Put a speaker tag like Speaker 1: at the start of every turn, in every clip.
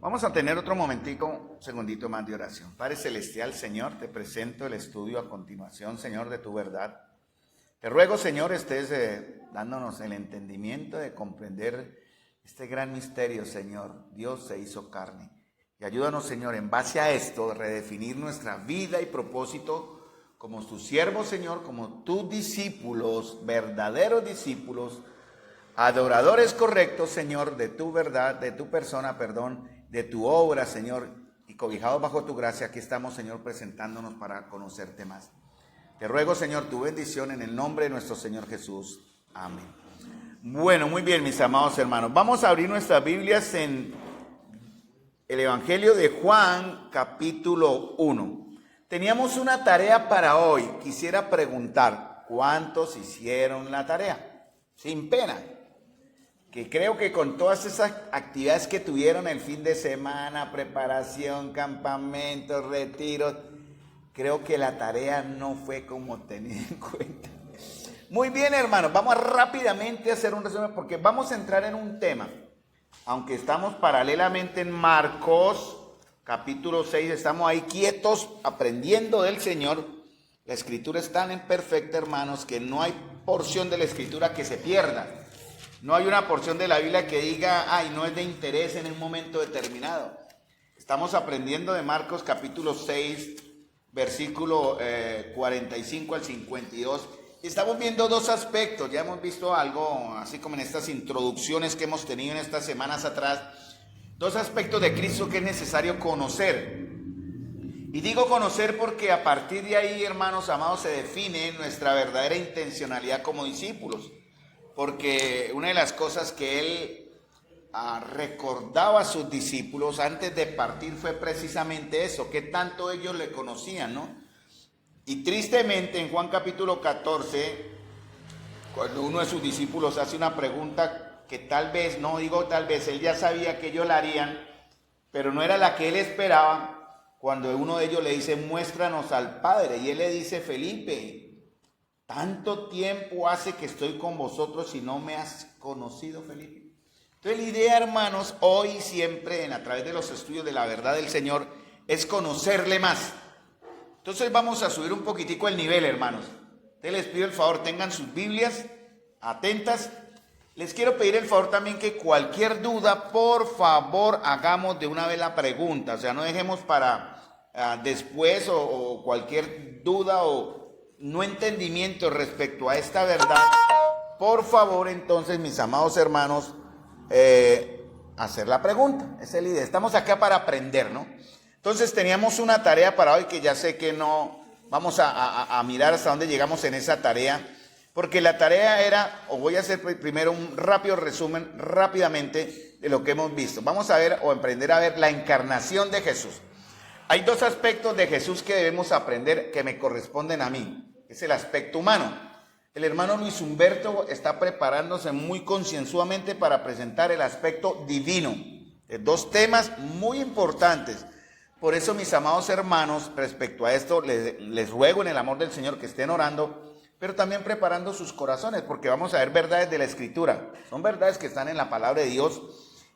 Speaker 1: Vamos a tener otro momentico, un segundito más de oración. Padre Celestial, Señor, te presento el estudio a continuación, Señor, de tu verdad. Te ruego, Señor, estés dándonos el entendimiento de comprender este gran misterio, Señor. Dios se hizo carne. Y ayúdanos, Señor, en base a esto, redefinir nuestra vida y propósito como tus siervos, Señor, como tus discípulos, verdaderos discípulos, adoradores correctos, Señor, de tu verdad, de tu persona, de tu obra, Señor, y cobijados bajo tu gracia, aquí estamos, Señor, presentándonos para conocerte más. Te ruego, Señor, tu bendición en el nombre de nuestro Señor Jesús. Amén. Bueno, muy bien, mis amados hermanos. Vamos a abrir nuestras Biblias en el Evangelio de Juan, capítulo 1. Teníamos una tarea para hoy. Quisiera preguntar, ¿cuántos hicieron la tarea? Sin pena. Que creo que con todas esas actividades que tuvieron el fin de semana, preparación, campamentos, retiros, creo que la tarea no fue como tenida en cuenta. Muy bien, hermanos, vamos rápidamente a hacer un resumen porque vamos a entrar en un tema. Aunque estamos paralelamente en Marcos, capítulo 6, estamos ahí quietos, aprendiendo del Señor. La Escritura es tan perfecta, hermanos, que no hay porción de la Escritura que se pierda. No hay una porción de la Biblia que diga, ay, no es de interés en un momento determinado. Estamos aprendiendo de Marcos capítulo 6, versículo 45 al 52. Estamos viendo dos aspectos. Ya hemos visto algo, así como en estas introducciones que hemos tenido en estas semanas atrás. Dos aspectos de Cristo que es necesario conocer. Y digo conocer porque a partir de ahí, hermanos amados, se define nuestra verdadera intencionalidad como discípulos. Porque una de las cosas que él recordaba a sus discípulos antes de partir fue precisamente eso, que tanto ellos le conocían, ¿no? Y tristemente en Juan capítulo 14, cuando uno de sus discípulos hace una pregunta que tal vez, no digo tal vez, él ya sabía que ellos la harían, pero no era la que él esperaba, cuando uno de ellos le dice, muéstranos al Padre, y él le dice, Felipe, tanto tiempo hace que estoy con vosotros y no me has conocido, Felipe. Entonces la idea, hermanos, hoy y siempre, a través de los estudios de la verdad del Señor, es conocerle más. Entonces vamos a subir un poquitico el nivel, hermanos. Entonces les pido el favor, tengan sus Biblias atentas. Les quiero pedir el favor también que cualquier duda, por favor, hagamos de una vez la pregunta. O sea, no dejemos para después o cualquier duda o no entendimiento respecto a esta verdad. Por favor, entonces, mis amados hermanos, hacer la pregunta. Esa es la idea. Estamos acá para aprender, ¿no? Entonces teníamos una tarea para hoy que ya sé que no vamos a mirar hasta dónde llegamos en esa tarea, porque la tarea era, o voy a hacer primero un rápido resumen rápidamente de lo que hemos visto. Vamos a ver o aprender a ver la encarnación de Jesús. Hay dos aspectos de Jesús que debemos aprender que me corresponden a mí. Es el aspecto humano. El hermano Luis Humberto está preparándose muy concienzudamente para presentar el aspecto divino. Dos temas muy importantes. Por eso, mis amados hermanos, respecto a esto, les ruego en el amor del Señor que estén orando, pero también preparando sus corazones, porque vamos a ver verdades de la Escritura. Son verdades que están en la palabra de Dios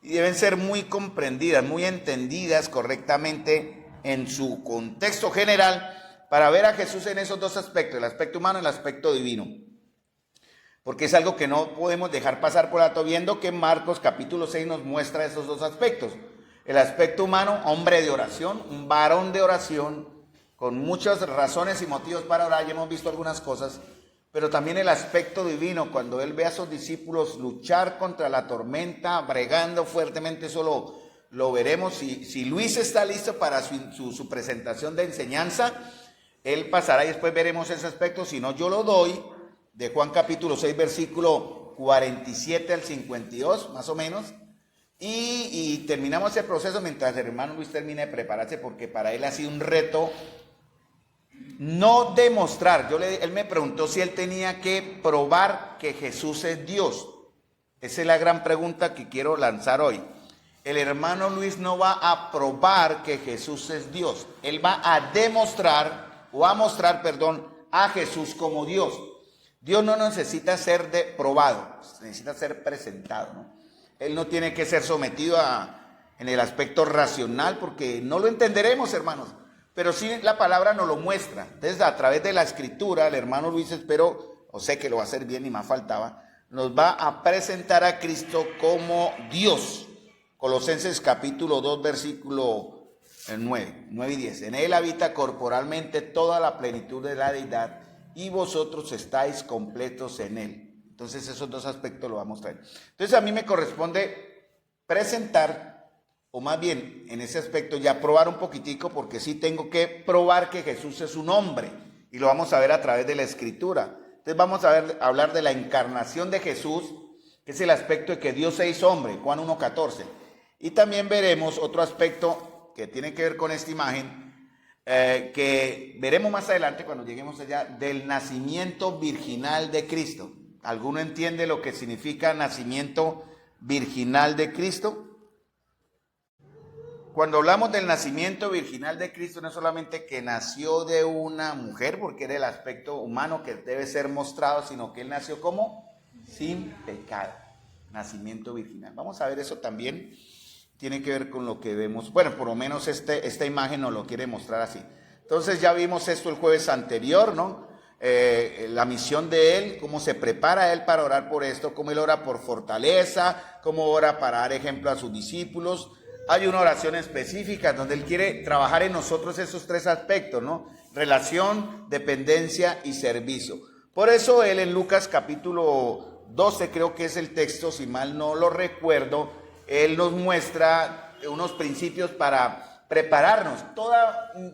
Speaker 1: y deben ser muy comprendidas, muy entendidas correctamente en su contexto general, para ver a Jesús en esos dos aspectos, el aspecto humano y el aspecto divino. Porque es algo que no podemos dejar pasar por alto, viendo que Marcos capítulo 6 nos muestra esos dos aspectos. El aspecto humano, hombre de oración, un varón de oración, con muchas razones y motivos para orar, ya hemos visto algunas cosas, pero también el aspecto divino, cuando él ve a sus discípulos luchar contra la tormenta, bregando fuertemente, eso lo veremos. Si Luis está listo para su presentación de enseñanza, él pasará y después veremos ese aspecto. Si no, yo lo doy de Juan capítulo 6, versículo 47 al 52, más o menos. Y terminamos ese proceso mientras el hermano Luis termina de prepararse, porque para él ha sido un reto no demostrar. Él me preguntó si él tenía que probar que Jesús es Dios. Esa es la gran pregunta que quiero lanzar hoy. El hermano Luis no va a probar que Jesús es Dios. Él va a demostrar a Jesús como Dios. Dios no necesita ser probado, necesita ser presentado, ¿no? Él no tiene que ser sometido a en el aspecto racional, porque no lo entenderemos, hermanos, pero sí la palabra nos lo muestra. Entonces, a través de la escritura, el hermano Luis, espero, o sé que lo va a hacer bien y más faltaba, nos va a presentar a Cristo como Dios. Colosenses capítulo 2, versículo 9 y 10. En él habita corporalmente toda la plenitud de la deidad y vosotros estáis completos en él. Entonces esos dos aspectos lo vamos a traer. Entonces a mí me corresponde presentar, o más bien en ese aspecto ya probar un poquitico, porque sí tengo que probar que Jesús es un hombre, y lo vamos a ver a través de la escritura. Entonces vamos a hablar de la encarnación de Jesús, que es el aspecto de que Dios se hizo hombre, Juan 1:14. Y también veremos otro aspecto que tiene que ver con esta imagen, que veremos más adelante cuando lleguemos allá, del nacimiento virginal de Cristo. ¿Alguno entiende lo que significa nacimiento virginal de Cristo? Cuando hablamos del nacimiento virginal de Cristo, no es solamente que nació de una mujer, porque era el aspecto humano que debe ser mostrado, sino que él nació como sin pecado. Nacimiento virginal. Vamos a ver eso también. Tiene que ver con lo que vemos. Bueno, por lo menos esta imagen nos lo quiere mostrar así. Entonces ya vimos esto el jueves anterior, ¿no? La misión de él, cómo se prepara él para orar por esto, cómo él ora por fortaleza, cómo ora para dar ejemplo a sus discípulos. Hay una oración específica donde él quiere trabajar en nosotros esos tres aspectos, ¿no? Relación, dependencia y servicio. Por eso él en Lucas capítulo 12, creo que es el texto, si mal no lo recuerdo, él nos muestra unos principios para prepararnos.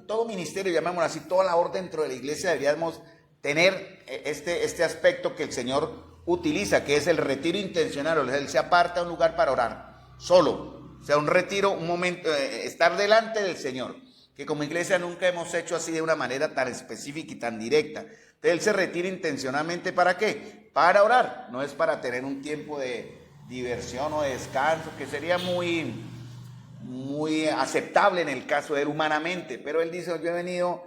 Speaker 1: Todo ministerio, llamémoslo así, toda labor dentro de la iglesia deberíamos tener este aspecto que el Señor utiliza, que es el retiro intencional. Él se aparta a un lugar para orar, solo. O sea, un retiro, un momento, estar delante del Señor, que como iglesia nunca hemos hecho así de una manera tan específica y tan directa. Entonces él se retira intencionalmente, ¿para qué? Para orar, no es para tener un tiempo de diversión o de descanso, que sería muy aceptable en el caso de él humanamente, pero él dice, yo he venido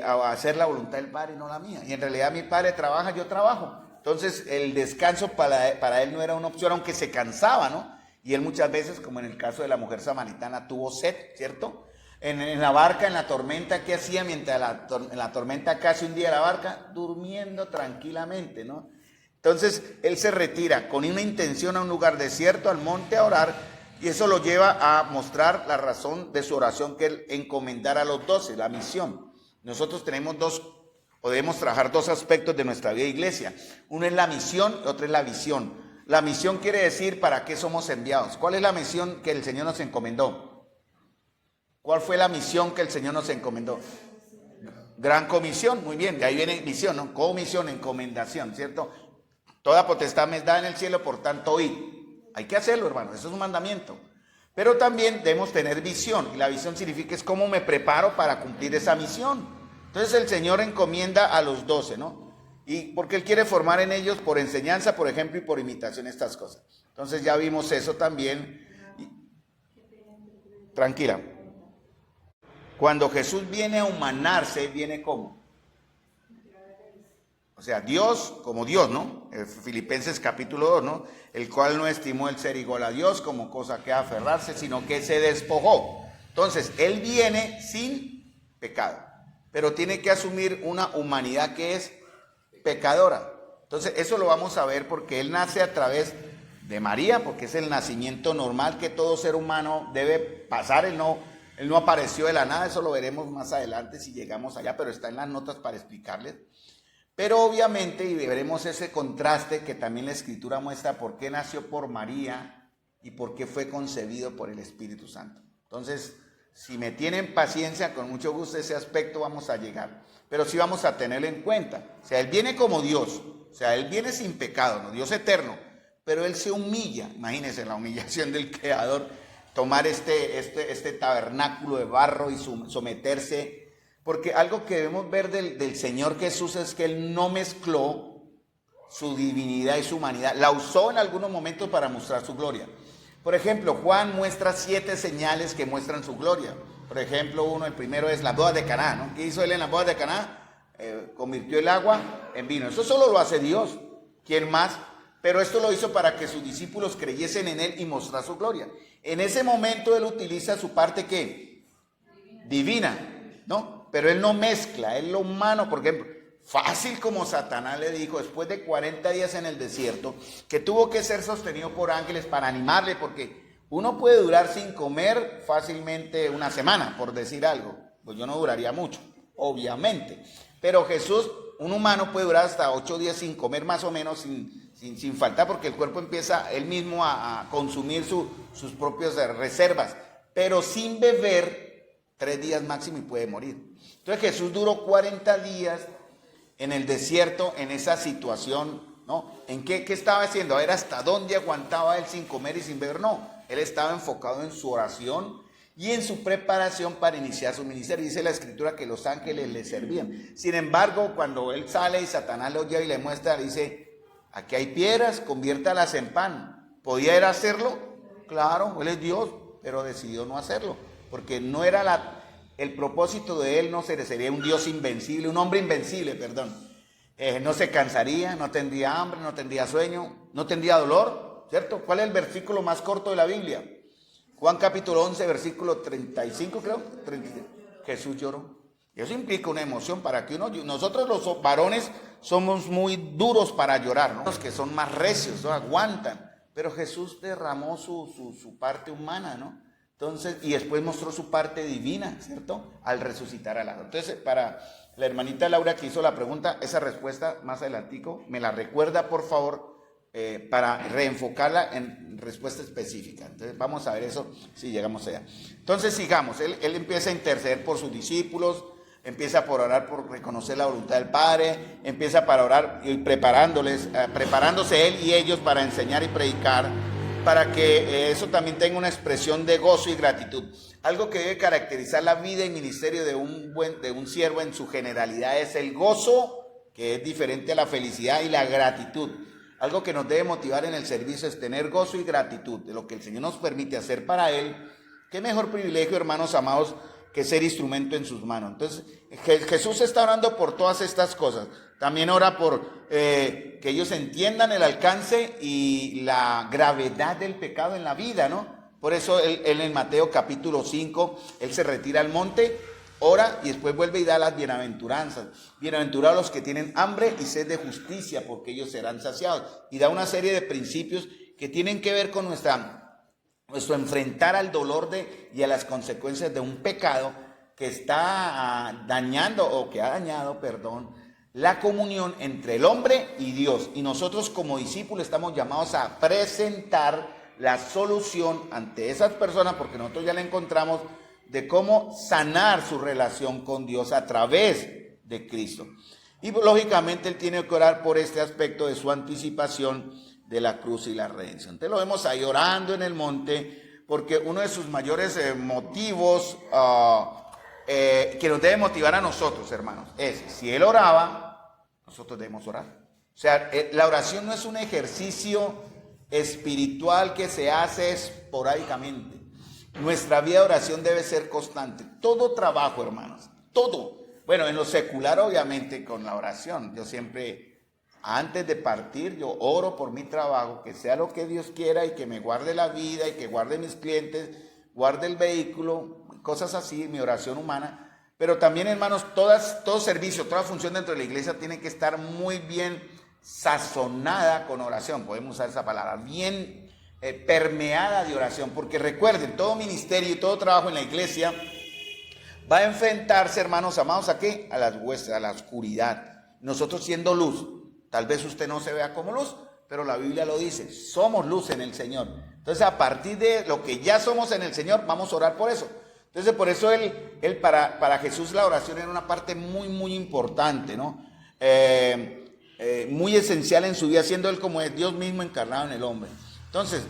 Speaker 1: a hacer la voluntad del Padre y no la mía, y en realidad mi Padre trabaja, yo trabajo. Entonces el descanso para él no era una opción, aunque se cansaba, ¿no? Y él muchas veces, como en el caso de la mujer samaritana, tuvo sed, ¿cierto? En la barca, en la tormenta, ¿qué hacía mientras en la tormenta casi hundía la barca? Durmiendo tranquilamente, ¿no? Entonces él se retira con una intención a un lugar desierto, al monte, a orar, y eso lo lleva a mostrar la razón de su oración, que él encomendara a los 12, la misión. Nosotros podemos trabajar dos aspectos de nuestra vida de iglesia. Uno es la misión y otro es la visión. La misión quiere decir para qué somos enviados. ¿Cuál es la misión que el Señor nos encomendó? ¿Cuál fue la misión que el Señor nos encomendó? Gran comisión, muy bien, de ahí viene misión, ¿no? Comisión, encomendación, ¿cierto? Toda potestad me es dada en el cielo, por tanto, id. Hay que hacerlo, hermano, eso es un mandamiento. Pero también debemos tener visión, y la visión significa es cómo me preparo para cumplir esa misión. Entonces el Señor encomienda a los 12, ¿no? Y porque Él quiere formar en ellos por enseñanza, por ejemplo, y por imitación estas cosas. Entonces ya vimos eso también. Tranquila. Cuando Jesús viene a humanarse, ¿viene cómo? O sea, Dios como Dios, ¿no? Filipenses capítulo 2, ¿no? El cual no estimó el ser igual a Dios como cosa que aferrarse, sino que se despojó. Entonces, Él viene sin pecado, pero tiene que asumir una humanidad que es pecadora. Entonces, eso lo vamos a ver porque Él nace a través de María, porque es el nacimiento normal que todo ser humano debe pasar. Él no apareció de la nada, eso lo veremos más adelante si llegamos allá, pero está en las notas para explicarles. Pero obviamente, y veremos ese contraste que también la Escritura muestra por qué nació por María y por qué fue concebido por el Espíritu Santo. Entonces, si me tienen paciencia, con mucho gusto ese aspecto vamos a llegar. Pero sí vamos a tenerlo en cuenta. O sea, Él viene como Dios, o sea, Él viene sin pecado, ¿no? Dios eterno, pero Él se humilla. Imagínense la humillación del Creador, tomar este tabernáculo de barro y someterse. Porque algo que debemos ver del Señor Jesús es que Él no mezcló su divinidad y su humanidad. La usó en algunos momentos para mostrar su gloria. Por ejemplo, Juan muestra 7 señales que muestran su gloria. Por ejemplo, el primero es la boda de Caná, ¿no? ¿Qué hizo Él en la boda de Caná? Convirtió el agua en vino. Eso solo lo hace Dios. ¿Quién más? pero esto lo hizo para que sus discípulos creyesen en él y mostrar su gloria. En ese momento él utiliza su parte ¿qué? Divina, ¿no? Pero él no mezcla, él lo humano, por ejemplo, fácil como Satanás le dijo después de 40 días en el desierto, que tuvo que ser sostenido por ángeles para animarle, porque uno puede durar sin comer fácilmente una semana, por decir algo. Pues yo no duraría mucho, obviamente. Pero Jesús, un humano puede durar hasta 8 días sin comer más o menos, sin faltar, porque el cuerpo empieza él mismo a consumir sus propias reservas. Pero sin beber, 3 días máximo y puede morir. Entonces Jesús duró 40 días en el desierto, en esa situación, ¿no? ¿En qué estaba haciendo? A ver, ¿hasta dónde aguantaba él sin comer y sin beber? No, él estaba enfocado en su oración y en su preparación para iniciar su ministerio. Dice la escritura que los ángeles le servían. Sin embargo, cuando él sale y Satanás lo lleva y le muestra, dice, aquí hay piedras, conviértalas en pan. ¿Podía él hacerlo? Claro, él es Dios, pero decidió no hacerlo, porque no era el propósito de él, no sería un Dios invencible, un hombre invencible, perdón. No se cansaría, no tendría hambre, no tendría sueño, no tendría dolor, ¿cierto? ¿Cuál es el versículo más corto de la Biblia? Juan capítulo 11, versículo 35, creo. 35. Jesús lloró. Y eso implica una emoción para que nosotros los varones somos muy duros para llorar, ¿no? Los que son más recios, ¿no? Aguantan. Pero Jesús derramó su parte humana, ¿no? Entonces, y después mostró su parte divina, ¿cierto? Al resucitar a Lázaro. Entonces, para la hermanita Laura que hizo la pregunta, esa respuesta más adelantico, me la recuerda, por favor, para reenfocarla en respuesta específica. Entonces, vamos a ver eso si llegamos allá. Entonces, sigamos. Él empieza a interceder por sus discípulos, empieza por orar, por reconocer la voluntad del Padre, empieza para orar y preparándose él y ellos para enseñar y predicar, para que eso también tenga una expresión de gozo y gratitud. Algo que debe caracterizar la vida y ministerio de un siervo en su generalidad es el gozo, que es diferente a la felicidad, y la gratitud. Algo que nos debe motivar en el servicio es tener gozo y gratitud de lo que el Señor nos permite hacer para Él. Qué mejor privilegio, hermanos amados, que ser instrumento en sus manos. Entonces, Jesús está orando por todas estas cosas. También ora por que ellos entiendan el alcance y la gravedad del pecado en la vida, ¿no? Por eso él en Mateo capítulo 5, él se retira al monte, ora y después vuelve y da las bienaventuranzas. Bienaventurados los que tienen hambre y sed de justicia, porque ellos serán saciados. Y da una serie de principios que tienen que ver con nuestro enfrentar al dolor y a las consecuencias de un pecado que está dañando, o que ha dañado, la comunión entre el hombre y Dios. Y nosotros como discípulos estamos llamados a presentar la solución ante esas personas, porque nosotros ya la encontramos, de cómo sanar su relación con Dios a través de Cristo. Y lógicamente él tiene que orar por este aspecto de su anticipación de la cruz y la redención. Entonces lo vemos ahí orando en el monte, porque uno de sus mayores motivos que nos debe motivar a nosotros, hermanos, es, si él oraba, nosotros debemos orar. O sea, la oración no es un ejercicio espiritual que se hace esporádicamente. Nuestra vida de oración debe ser constante. Todo trabajo, hermanos, todo. Bueno, en lo secular, obviamente, con la oración. Yo siempre, antes de partir, yo oro por mi trabajo, que sea lo que Dios quiera y que me guarde la vida y que guarde mis clientes, guarde el vehículo, cosas así, mi oración humana. Pero también, hermanos, todo servicio, toda función dentro de la iglesia tiene que estar muy bien sazonada con oración. Podemos usar esa palabra, bien permeada de oración, porque recuerden, todo ministerio y todo trabajo en la iglesia va a enfrentarse, hermanos amados, ¿a qué? A las huestes, a la oscuridad. Nosotros siendo luz, tal vez usted no se vea como luz, pero la Biblia lo dice, somos luz en el Señor. Entonces, a partir de lo que ya somos en el Señor, vamos a orar por eso. Entonces, por eso para Jesús la oración era una parte muy, muy importante, ¿no? Muy esencial en su vida, siendo él como es Dios mismo encarnado en el hombre. Entonces,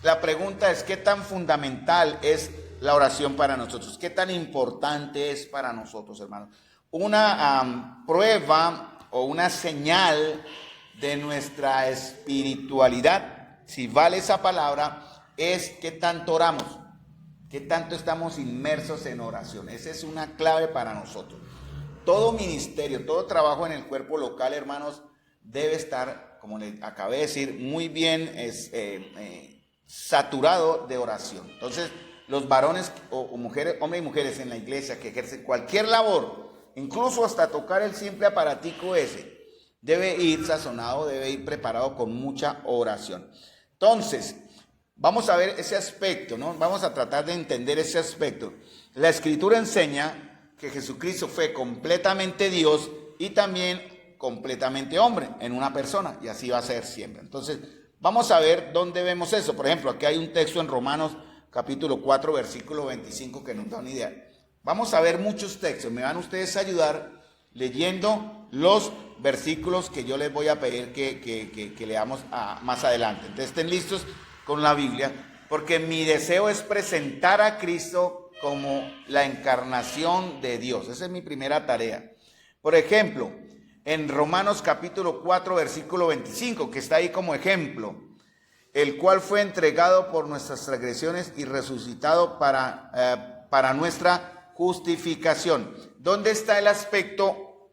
Speaker 1: la pregunta es, ¿qué tan fundamental es la oración para nosotros? ¿Qué tan importante es para nosotros, hermanos? Una prueba o una señal de nuestra espiritualidad, si vale esa palabra, es qué tanto oramos, qué tanto estamos inmersos en oración. Esa es una clave para nosotros. Todo ministerio, todo trabajo en el cuerpo local, hermanos, debe estar como les acabé de decir, muy bien saturado de oración. Entonces, los varones o mujeres, hombres y mujeres en la iglesia que ejercen cualquier labor, incluso hasta tocar el simple aparatico ese, debe ir sazonado, debe ir preparado con mucha oración. Entonces, vamos a ver ese aspecto, ¿no? Vamos a tratar de entender ese aspecto. La Escritura enseña que Jesucristo fue completamente Dios y también completamente hombre en una persona, y así va a ser siempre. Entonces, vamos a ver dónde vemos eso. Por ejemplo, aquí hay un texto en Romanos capítulo 4, versículo 25 que nos da una idea. Vamos a ver muchos textos. Me van ustedes a ayudar leyendo los versículos que yo les voy a pedir que leamos más adelante. Entonces estén listos con la Biblia, porque mi deseo es presentar a Cristo como la encarnación de Dios. Esa es mi primera tarea. Por ejemplo, en Romanos capítulo 4, versículo 25, que está ahí como ejemplo, el cual fue entregado por nuestras transgresiones y resucitado para nuestra justificación. ¿Dónde está el aspecto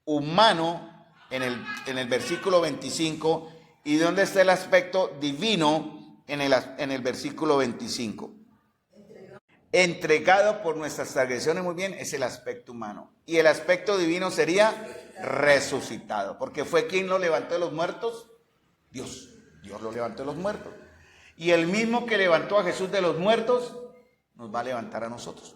Speaker 1: humano en el versículo 25 y dónde está el aspecto divino en el versículo 25? Entregado por nuestras transgresiones, muy bien, es el aspecto humano. Y el aspecto divino sería resucitado, porque fue quien lo levantó de los muertos, Dios lo levantó de los muertos. Y el mismo que levantó a Jesús de los muertos, nos va a levantar a nosotros.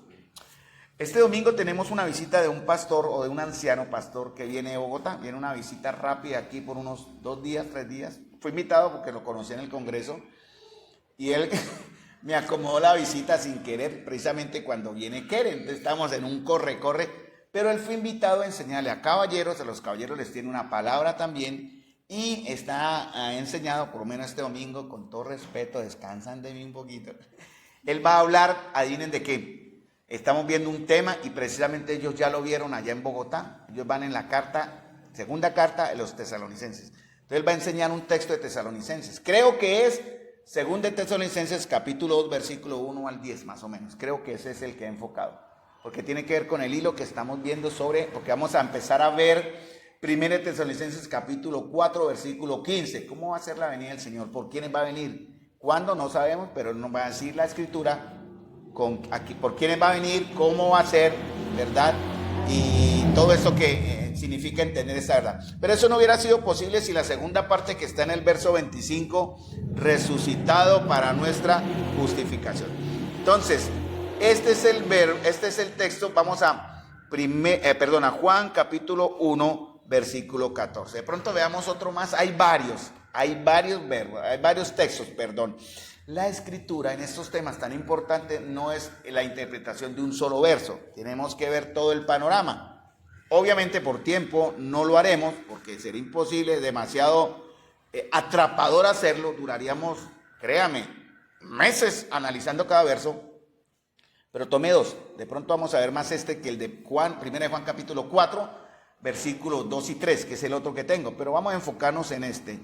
Speaker 1: Este domingo tenemos una visita de un pastor o de un anciano pastor que viene de Bogotá. Viene una visita rápida aquí por unos 2 días, 3 días. Fui invitado porque lo conocí en el Congreso y él me acomodó la visita sin querer, precisamente cuando viene Keren. Entonces estamos en un corre, pero él fue invitado a enseñarle a caballeros. A los caballeros les tiene una palabra también y está enseñado, por lo menos este domingo, con todo respeto, descansan de mí un poquito. Él va a hablar, adivinen de qué. Estamos viendo un tema y precisamente ellos ya lo vieron allá en Bogotá. Ellos van en la segunda carta de los tesalonicenses. Entonces él va a enseñar un texto de Tesalonicenses. Creo que es segunda de Tesalonicenses capítulo 2, versículo 1 al 10 más o menos. Creo que ese es el que ha enfocado. Porque tiene que ver con el hilo que estamos viendo porque vamos a empezar a ver primera de Tesalonicenses capítulo 4, versículo 15. ¿Cómo va a ser la venida del Señor? ¿Por quiénes va a venir? ¿Cuándo? No sabemos, pero él nos va a decir la Escritura. Por quiénes va a venir, cómo va a ser, ¿verdad? Y todo eso que significa entender esa verdad. Pero eso no hubiera sido posible si la segunda parte que está en el verso 25, resucitado para nuestra justificación. Entonces, este es el texto. Vamos a Juan capítulo 1, versículo 14. De pronto veamos otro más. Hay varios verbos, hay varios textos, perdón. La Escritura en estos temas tan importantes no es la interpretación de un solo verso. Tenemos que ver todo el panorama. Obviamente por tiempo no lo haremos porque sería imposible, demasiado atrapador hacerlo. Duraríamos, créame, meses analizando cada verso. Pero tomé 2. De pronto vamos a ver más que el de Juan, 1 de Juan capítulo 4, versículos 2 y 3, que es el otro que tengo. Pero vamos a enfocarnos en este.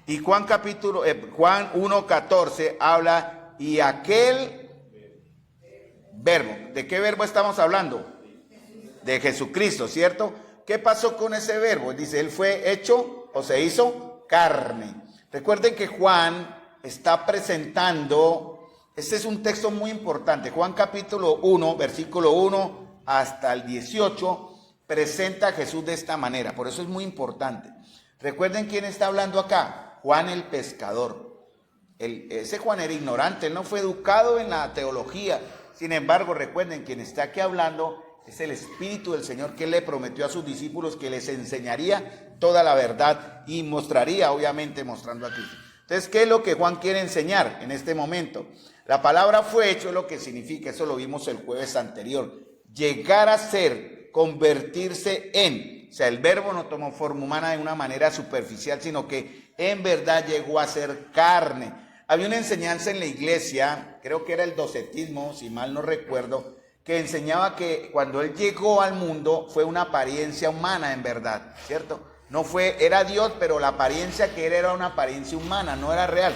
Speaker 1: Y Juan 1:14 habla, y aquel verbo, ¿de qué verbo estamos hablando? De Jesucristo, ¿cierto? ¿Qué pasó con ese verbo? Dice, él fue hecho o se hizo carne. Recuerden que Juan está presentando, este es un texto muy importante, Juan capítulo 1, versículo 1 hasta el 18, presenta a Jesús de esta manera, por eso es muy importante. Recuerden quién está hablando acá. Juan el pescador. Ese Juan era ignorante, él no fue educado en la teología. Sin embargo, recuerden, quien está aquí hablando es el Espíritu del Señor, que él le prometió a sus discípulos que les enseñaría toda la verdad y mostraría, obviamente, mostrando a Cristo. Entonces, ¿qué es lo que Juan quiere enseñar en este momento? La palabra fue hecho, es lo que significa, eso lo vimos el jueves anterior, llegar a ser, convertirse en. O sea, el verbo no tomó forma humana de una manera superficial, sino que en verdad llegó a ser carne. Había una enseñanza en la iglesia, creo que era el docetismo, si mal no recuerdo, que enseñaba que cuando él llegó al mundo fue una apariencia humana en verdad, ¿cierto? No fue, era Dios, pero la apariencia que era una apariencia humana, no era real.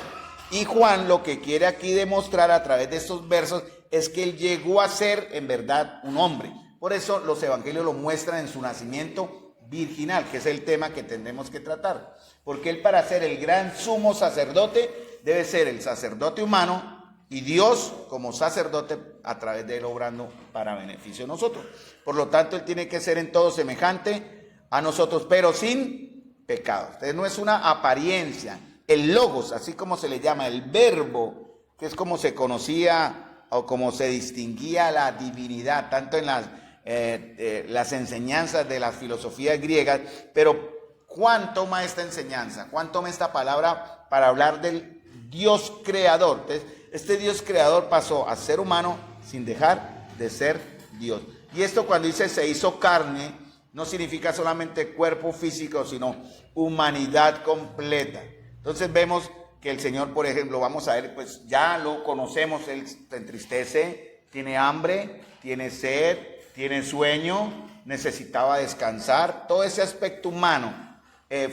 Speaker 1: Y Juan lo que quiere aquí demostrar a través de estos versos es que él llegó a ser en verdad un hombre. Por eso los evangelios lo muestran en su nacimiento virginal, que es el tema que tendremos que tratar. Porque él, para ser el gran sumo sacerdote, debe ser el sacerdote humano y Dios como sacerdote a través de él obrando para beneficio de nosotros. Por lo tanto, él tiene que ser en todo semejante a nosotros, pero sin pecado. Entonces no es una apariencia. El logos, así como se le llama, el verbo, que es como se conocía o como se distinguía la divinidad, tanto en las enseñanzas de las filosofías griegas, pero Juan toma esta enseñanza, Juan toma esta palabra para hablar del Dios creador. Entonces, este Dios creador pasó a ser humano sin dejar de ser Dios. Y esto, cuando dice se hizo carne, no significa solamente cuerpo físico, sino humanidad completa. Entonces vemos que el Señor, por ejemplo, vamos a ver, pues ya lo conocemos, Él se entristece, tiene hambre, tiene sed, tiene sueño, necesitaba descansar, todo ese aspecto humano.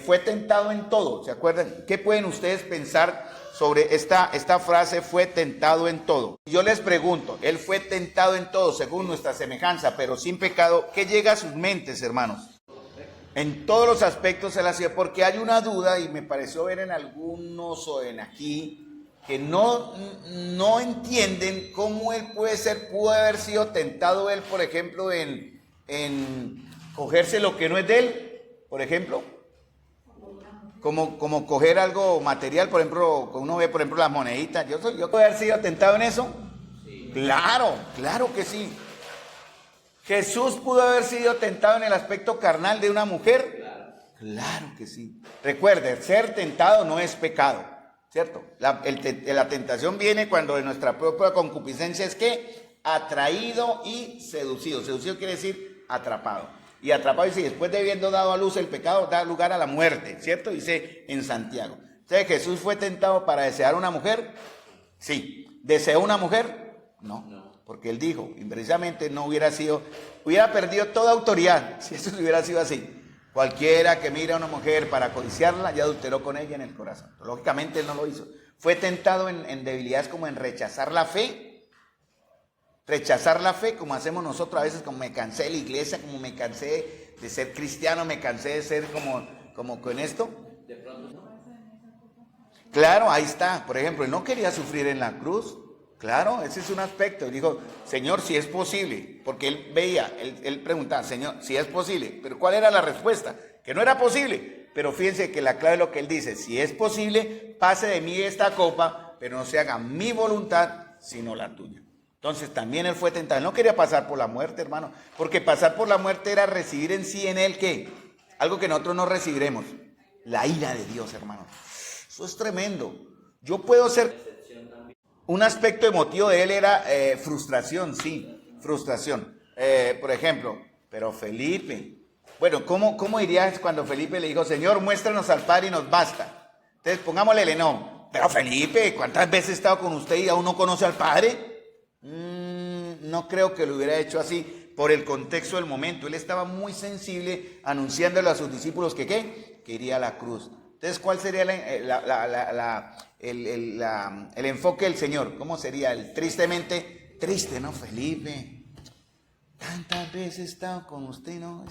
Speaker 1: Fue tentado en todo, ¿se acuerdan? ¿Qué pueden ustedes pensar sobre esta frase, fue tentado en todo? Yo les pregunto, Él fue tentado en todo según nuestra semejanza, pero sin pecado. ¿Qué llega a sus mentes, hermanos? En todos los aspectos Él hacía, porque hay una duda, y me pareció ver en algunos o en aquí, que no entienden cómo Él pudo haber sido tentado Él, por ejemplo, en cogerse lo que no es de Él, por ejemplo. Como coger algo material, por ejemplo, uno ve, por ejemplo, las moneditas. ¿Yo puedo haber sido tentado en eso? Sí. Claro que sí. ¿Jesús pudo haber sido tentado en el aspecto carnal de una mujer? Claro que sí. Recuerde, ser tentado no es pecado, ¿cierto? La tentación viene cuando de nuestra propia concupiscencia es que atraído y seducido. Seducido quiere decir atrapado. Y atrapado, dice, después de habiendo dado a luz el pecado, da lugar a la muerte, ¿cierto? Dice en Santiago. Entonces, ¿Jesús fue tentado para desear una mujer? Sí. ¿Deseó una mujer? No. Porque él dijo, y precisamente hubiera perdido toda autoridad si eso hubiera sido así. Cualquiera que mire a una mujer para codiciarla, ya adulteró con ella en el corazón. Lógicamente él no lo hizo. Fue tentado en debilidades como en rechazar la fe. Rechazar la fe, como hacemos nosotros a veces, como me cansé de la iglesia, como me cansé de ser cristiano, me cansé de ser como con esto. Claro, ahí está. Por ejemplo, él no quería sufrir en la cruz. Claro, ese es un aspecto. Dijo, Señor, si es posible, porque él veía, él preguntaba, Señor, si es posible. Pero ¿cuál era la respuesta? Que no era posible. Pero fíjense que la clave es lo que él dice, si es posible, pase de mí esta copa, pero no se haga mi voluntad, sino la tuya. Entonces también él fue tentado. Él no quería pasar por la muerte, hermano, porque pasar por la muerte era recibir en sí, en él, ¿qué? Algo que nosotros no recibiremos. La ira de Dios, hermano. Eso es tremendo. Yo puedo ser... Un aspecto emotivo de él era frustración, sí, frustración. Por ejemplo, pero Felipe... Bueno, ¿cómo dirías cuando Felipe le dijo, Señor, muéstranos al Padre y nos basta? Entonces pongámosle el enojo. Pero Felipe, ¿cuántas veces he estado con usted y aún no conoce al Padre? No creo que lo hubiera hecho así por el contexto del momento. Él estaba muy sensible anunciándole a sus discípulos que iría a la cruz. Entonces, ¿cuál sería el enfoque del Señor? ¿Cómo sería? Tristemente triste, ¿no? Felipe, tantas veces he estado con usted, ¿no?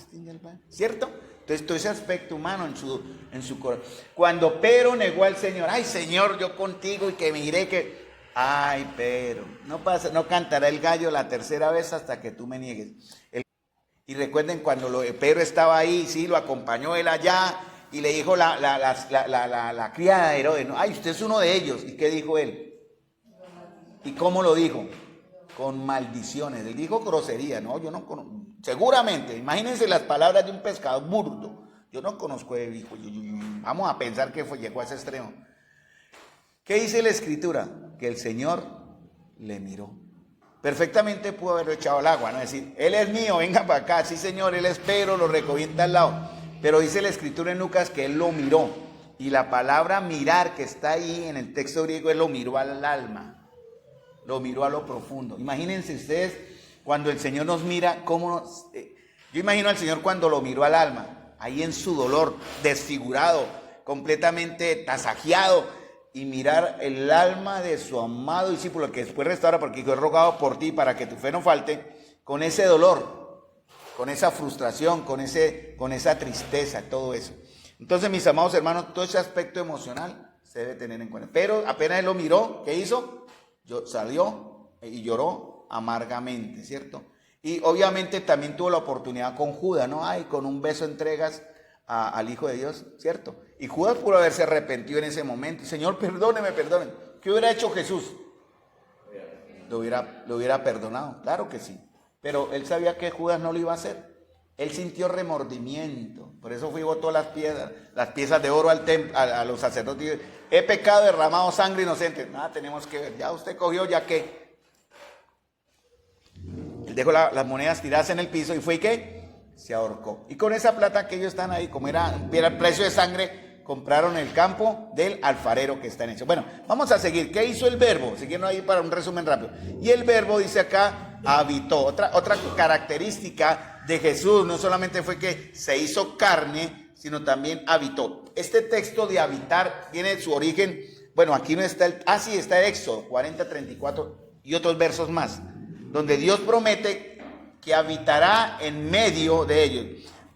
Speaker 1: ¿Cierto? Entonces, todo ese aspecto humano en su corazón. Cuando Pedro negó al Señor, ay Señor, yo contigo y que me iré que... Ay, pero no cantará el gallo la tercera vez hasta que tú me niegues. Y recuerden cuando Pedro estaba ahí, sí, lo acompañó él allá y le dijo la criada de Herodes, ¿no? Ay, usted es uno de ellos. ¿Y qué dijo él? ¿Y cómo lo dijo? Con maldiciones. Él dijo grosería, ¿no? Yo no conozco. Seguramente, imagínense las palabras de un pescador burdo. Yo no conozco el hijo. Vamos a pensar que llegó a ese extremo. ¿Qué dice la Escritura? Que el Señor le miró. Perfectamente pudo haberlo echado al agua, ¿no? Es decir, Él es mío, venga para acá. Sí, Señor, Él es Pedro, lo recomienda al lado. Pero dice la Escritura en Lucas que Él lo miró. Y la palabra mirar que está ahí en el texto griego, Él lo miró al alma. Lo miró a lo profundo. Imagínense ustedes cuando el Señor nos mira, yo imagino al Señor cuando lo miró al alma, ahí en su dolor, desfigurado, completamente tasajeado, y mirar el alma de su amado discípulo, que después restaura, porque dijo, he rogado por ti para que tu fe no falte, con ese dolor, con esa frustración, con esa tristeza, todo eso. Entonces, mis amados hermanos, todo ese aspecto emocional se debe tener en cuenta. Pero apenas él lo miró, ¿qué hizo? Salió y lloró amargamente, ¿cierto? Y obviamente también tuvo la oportunidad con Judas, ¿no? Ay, con un beso entregas al Hijo de Dios, ¿cierto? Y Judas pudo haberse arrepentido en ese momento. Señor, perdóneme. ¿Qué hubiera hecho Jesús? Lo hubiera perdonado, claro que sí. Pero él sabía que Judas no lo iba a hacer. Él sintió remordimiento. Por eso fue y botó las piezas de oro a los sacerdotes. He pecado, derramado sangre inocente. Nada tenemos que ver. Ya usted cogió, ya que. Él dejó las monedas tiradas en el piso y fue y ¿qué? Se ahorcó. Y con esa plata que ellos están ahí, como era el precio de sangre, compraron el campo del alfarero que está en eso. Bueno, vamos a seguir. ¿Qué hizo el verbo? Siguiendo ahí para un resumen rápido. Y el verbo dice acá, habitó. Otra característica de Jesús no solamente fue que se hizo carne, sino también habitó. Este texto de habitar tiene su origen, bueno, aquí no está sí está el Éxodo 40, 34 y otros versos más, donde Dios promete que habitará en medio de ellos.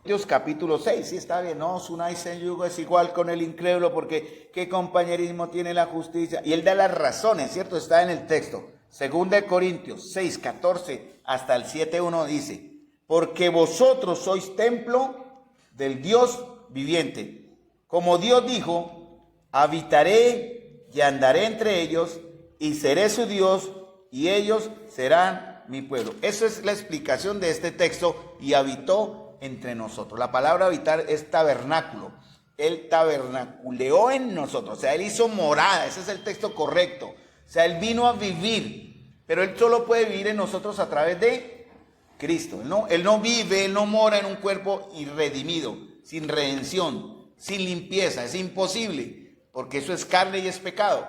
Speaker 1: Dios capítulo 6, sí está bien, no os unáis en yugo es igual con el incrédulo, porque qué compañerismo tiene la justicia. Y él da las razones, ¿cierto? Está en el texto. 2 Corintios 6, 14 hasta el 7:1 dice, porque vosotros sois templo del Dios viviente. Como Dios dijo, habitaré y andaré entre ellos y seré su Dios y ellos serán mi pueblo. Esa es la explicación de este texto, y habitó entre nosotros. La palabra habitar es tabernáculo. Él tabernaculeó en nosotros, o sea, él hizo morada. Ese es el texto correcto. O sea, él vino a vivir, pero él solo puede vivir en nosotros a través de Cristo. Él no vive, él no mora en un cuerpo irredimido, sin redención, sin limpieza. Es imposible, porque eso es carne y es pecado.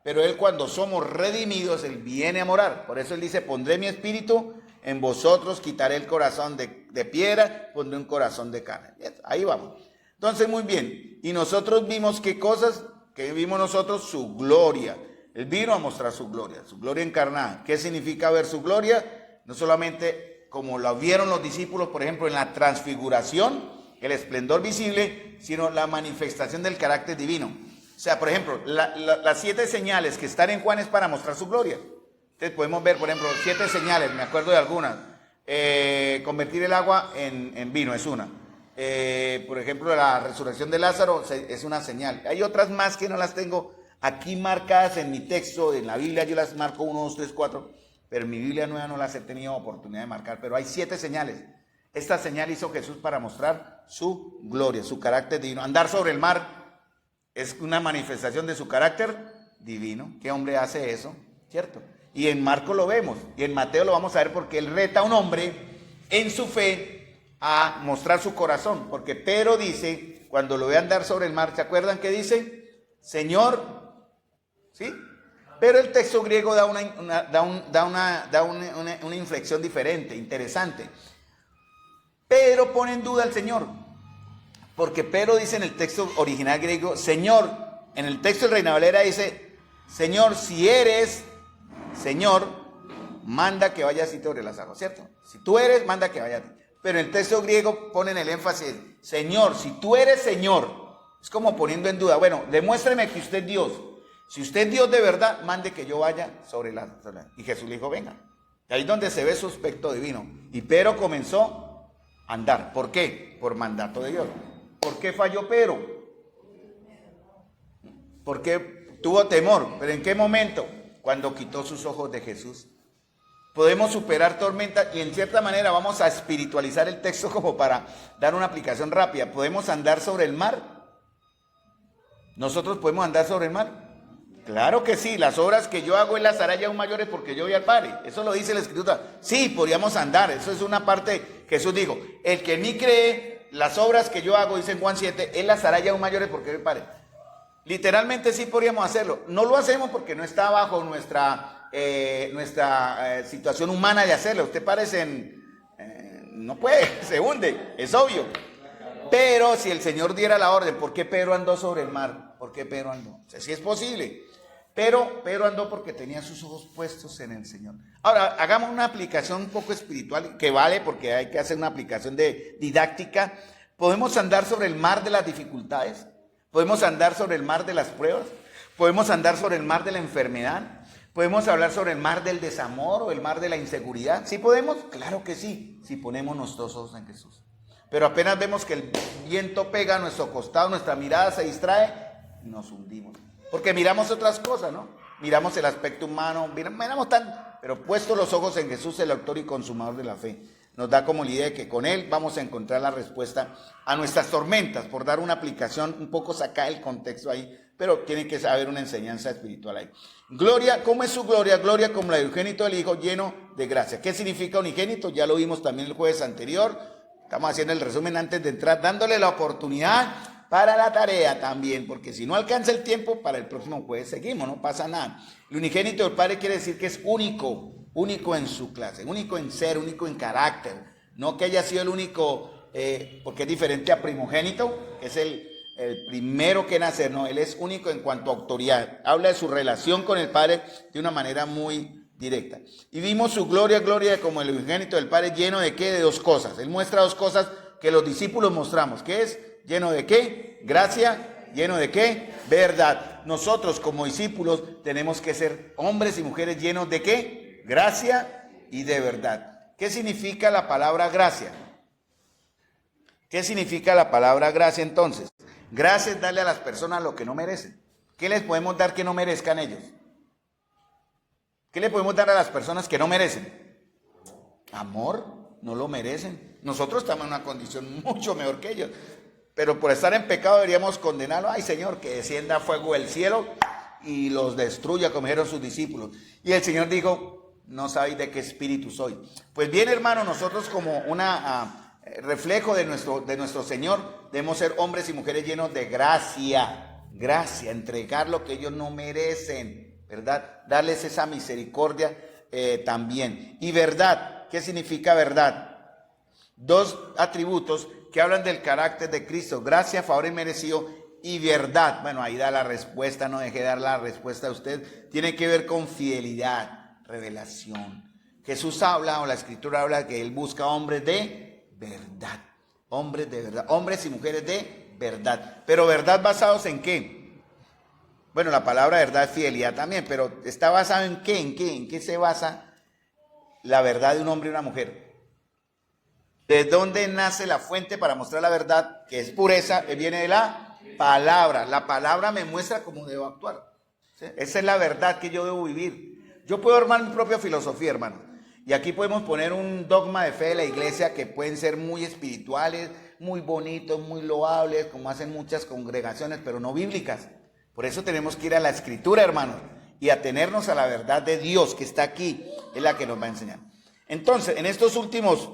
Speaker 1: Pero él, cuando somos redimidos, él viene a morar. Por eso él dice, pondré mi espíritu en vosotros, quitaré el corazón de piedra, pondré un corazón de carne. Ahí vamos. Entonces, muy bien. Y nosotros vimos qué cosas, que vimos nosotros, su gloria. Él vino a mostrar su gloria encarnada. ¿Qué significa ver su gloria? No solamente como la vieron los discípulos, por ejemplo, en la transfiguración, el esplendor visible, sino la manifestación del carácter divino. O sea, por ejemplo, las 7 señales que están en Juan es para mostrar su gloria. Entonces podemos ver, por ejemplo, 7 señales, me acuerdo de algunas. Convertir el agua en vino es una. Por ejemplo, la resurrección de Lázaro es una señal. Hay otras más que no las tengo aquí marcadas en mi texto, en la Biblia yo las marco 1, 2, 3, 4, pero en mi Biblia nueva no las he tenido oportunidad de marcar, pero hay 7 señales. Esta señal hizo Jesús para mostrar su gloria, su carácter divino. Andar sobre el mar es una manifestación de su carácter divino. ¿Qué hombre hace eso? ¿Cierto? Y en Marcos lo vemos, y en Mateo lo vamos a ver, porque él reta a un hombre en su fe a mostrar su corazón. Porque Pedro dice, cuando lo ve andar sobre el mar, ¿se acuerdan qué dice? Señor, ¿sí? Pero el texto griego da una inflexión diferente, interesante. Pedro pone en duda al Señor, porque Pedro dice en el texto original griego, Señor. En el texto de Reina Valera dice, Señor, si eres Señor, manda que vaya así sobre las aguas, ¿cierto? Si tú eres, manda que vaya a ti. Pero en el texto griego ponen el énfasis, Señor, si tú eres Señor. Es como poniendo en duda, bueno, demuéstreme que usted es Dios. Si usted es Dios de verdad, mande que yo vaya sobre las aguas. Y Jesús le dijo, venga. Y ahí es donde se ve su aspecto divino. Y Pedro comenzó a andar. ¿Por qué? Por mandato de Dios. ¿Por qué falló Pedro? Porque tuvo temor. ¿Pero en qué momento? Cuando quitó sus ojos de Jesús. Podemos superar tormentas, y en cierta manera vamos a espiritualizar el texto como para dar una aplicación rápida. ¿Podemos andar sobre el mar? ¿Nosotros podemos andar sobre el mar? Claro que sí. Las obras que yo hago en las hará aún mayores, porque yo voy al Padre. Eso lo dice la Escritura. Sí, podríamos andar. Eso es una parte. Jesús dijo, el que en mí cree, las obras que yo hago, dice en Juan 7, él las hará aún mayores, porque yo voy al Padre. Literalmente sí podríamos hacerlo. No lo hacemos porque no está bajo nuestra situación humana de hacerlo. Usted parece no puede, se hunde, es obvio. Pero si el Señor diera la orden, ¿por qué Pedro andó sobre el mar? ¿Por qué Pedro andó? O sea, sí es posible. pero andó porque tenía sus ojos puestos en el Señor. Ahora, hagamos una aplicación un poco espiritual, que vale porque hay que hacer una aplicación de didáctica. Podemos andar sobre el mar de las dificultades, podemos andar sobre el mar de las pruebas, podemos andar sobre el mar de la enfermedad, podemos hablar sobre el mar del desamor o el mar de la inseguridad. ¿Sí podemos? Claro que sí, si ponemos nuestros ojos en Jesús. Pero apenas vemos que el viento pega a nuestro costado, nuestra mirada se distrae, nos hundimos. Porque miramos otras cosas, ¿no? Miramos el aspecto humano, miramos tan, pero puesto los ojos en Jesús, el autor y consumador de la fe, nos da como la idea de que con Él vamos a encontrar la respuesta a nuestras tormentas, por dar una aplicación, un poco sacar el contexto ahí, pero tiene que haber una enseñanza espiritual ahí. Gloria, ¿cómo es su gloria? Gloria como la del unigénito del Hijo, lleno de gracia. ¿Qué significa unigénito? Ya lo vimos también el jueves anterior. Estamos haciendo el resumen antes de entrar, dándole la oportunidad para la tarea también, porque si no alcanza el tiempo, para el próximo jueves seguimos, no pasa nada. El unigénito del Padre quiere decir que es único, único en su clase, único en ser, único en carácter, no que haya sido el único, porque es diferente a primogénito, que es el primero que nacer, no, Él es único en cuanto a autoridad, habla de su relación con el Padre de una manera muy directa. Y vimos su gloria, gloria como el unigénito del Padre, lleno de ¿qué? De dos cosas. Él muestra dos cosas que los discípulos mostramos. ¿Qué es? ¿Lleno de qué? Gracia. ¿Lleno de qué? Verdad. Nosotros como discípulos tenemos que ser hombres y mujeres llenos de qué? Gracia y de verdad. ¿Qué significa la palabra gracia? ¿Qué significa la palabra gracia entonces? Gracia es darle a las personas lo que no merecen. ¿Qué les podemos dar que no merezcan ellos? ¿Qué le podemos dar a las personas que no merecen? Amor, no lo merecen. Nosotros estamos en una condición mucho mejor que ellos. Pero por estar en pecado deberíamos condenarlo. Ay, Señor, que descienda fuego del cielo y los destruya, como dijeron sus discípulos. Y el Señor dijo, no sabéis de qué espíritu soy. Pues bien, hermano, nosotros como una reflejo de nuestro Señor, debemos ser hombres y mujeres llenos de gracia. Gracia, entregar lo que ellos no merecen. ¿Verdad? Darles esa misericordia también. Y verdad, ¿qué significa verdad? Dos atributos que hablan del carácter de Cristo: gracia, favor inmerecido y verdad. Bueno, ahí da la respuesta, no deje de dar la respuesta a usted. Tiene que ver con fidelidad, revelación. Jesús habla, o la Escritura habla, que Él busca hombres de verdad. Hombres de verdad, hombres y mujeres de verdad. Pero verdad basados en ¿qué? Bueno, la palabra verdad es fidelidad también, pero ¿está basado en qué? ¿En qué se basa la verdad de un hombre y una mujer? ¿De dónde nace la fuente para mostrar la verdad, que es pureza? Viene de la palabra. La palabra me muestra cómo debo actuar. ¿Sí? Esa es la verdad que yo debo vivir. Yo puedo armar mi propia filosofía, hermano. Y aquí podemos poner un dogma de fe de la iglesia que pueden ser muy espirituales, muy bonitos, muy loables, como hacen muchas congregaciones, pero no bíblicas. Por eso tenemos que ir a la Escritura, hermanos, y atenernos a la verdad de Dios que está aquí, es la que nos va a enseñar. Entonces, en estos últimos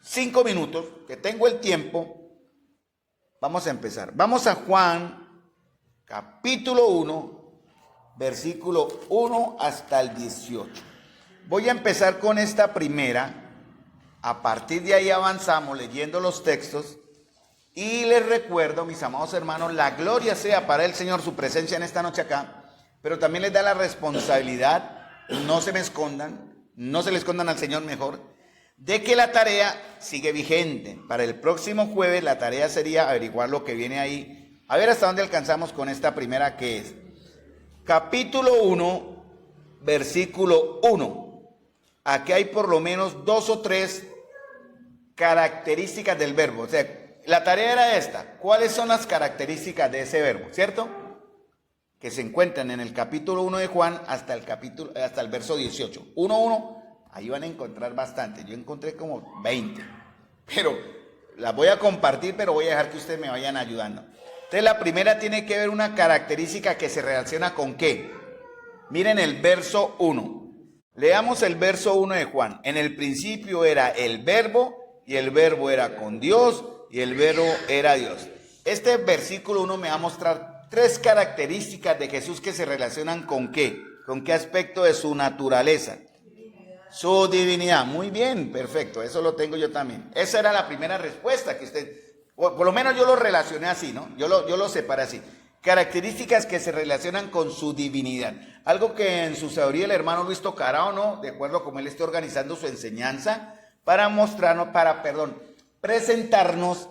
Speaker 1: 5 minutos, que tengo el tiempo, vamos a empezar. Vamos a Juan, capítulo 1, versículo 1 hasta el 18. Voy a empezar con esta primera, a partir de ahí avanzamos leyendo los textos. Y les recuerdo, mis amados hermanos, la gloria sea para el Señor, su presencia en esta noche acá, pero también les da la responsabilidad, no se me escondan, no se le escondan al Señor mejor, de que la tarea sigue vigente. Para el próximo jueves la tarea sería averiguar lo que viene ahí, a ver hasta dónde alcanzamos con esta primera, que es capítulo 1, versículo 1. Aquí hay por lo menos 2 o 3 características del verbo, o sea, la tarea era esta: ¿cuáles son las características de ese verbo? ¿Cierto? Que se encuentran en el capítulo 1 de Juan hasta el verso 18. 1:1, ahí van a encontrar bastante. Yo encontré como 20. Pero las voy a compartir, pero voy a dejar que ustedes me vayan ayudando. Entonces la primera tiene que ver una característica que se relaciona con ¿qué? Miren el verso 1. Leamos el verso 1 de Juan. En el principio era el verbo, y el verbo era con Dios, y el verbo era Dios. Este versículo 1 me va a mostrar 3 características de Jesús que se relacionan con ¿qué? ¿Con qué aspecto de su naturaleza? Su divinidad. Muy bien, perfecto, eso lo tengo yo también. Esa era la primera respuesta que usted, por lo menos yo lo relacioné así, ¿no? Yo lo separé así. características que se relacionan con su divinidad. Algo que en su sabiduría el hermano Luis tocará o no, de acuerdo a cómo él esté organizando su enseñanza, para mostrarnos, presentarnos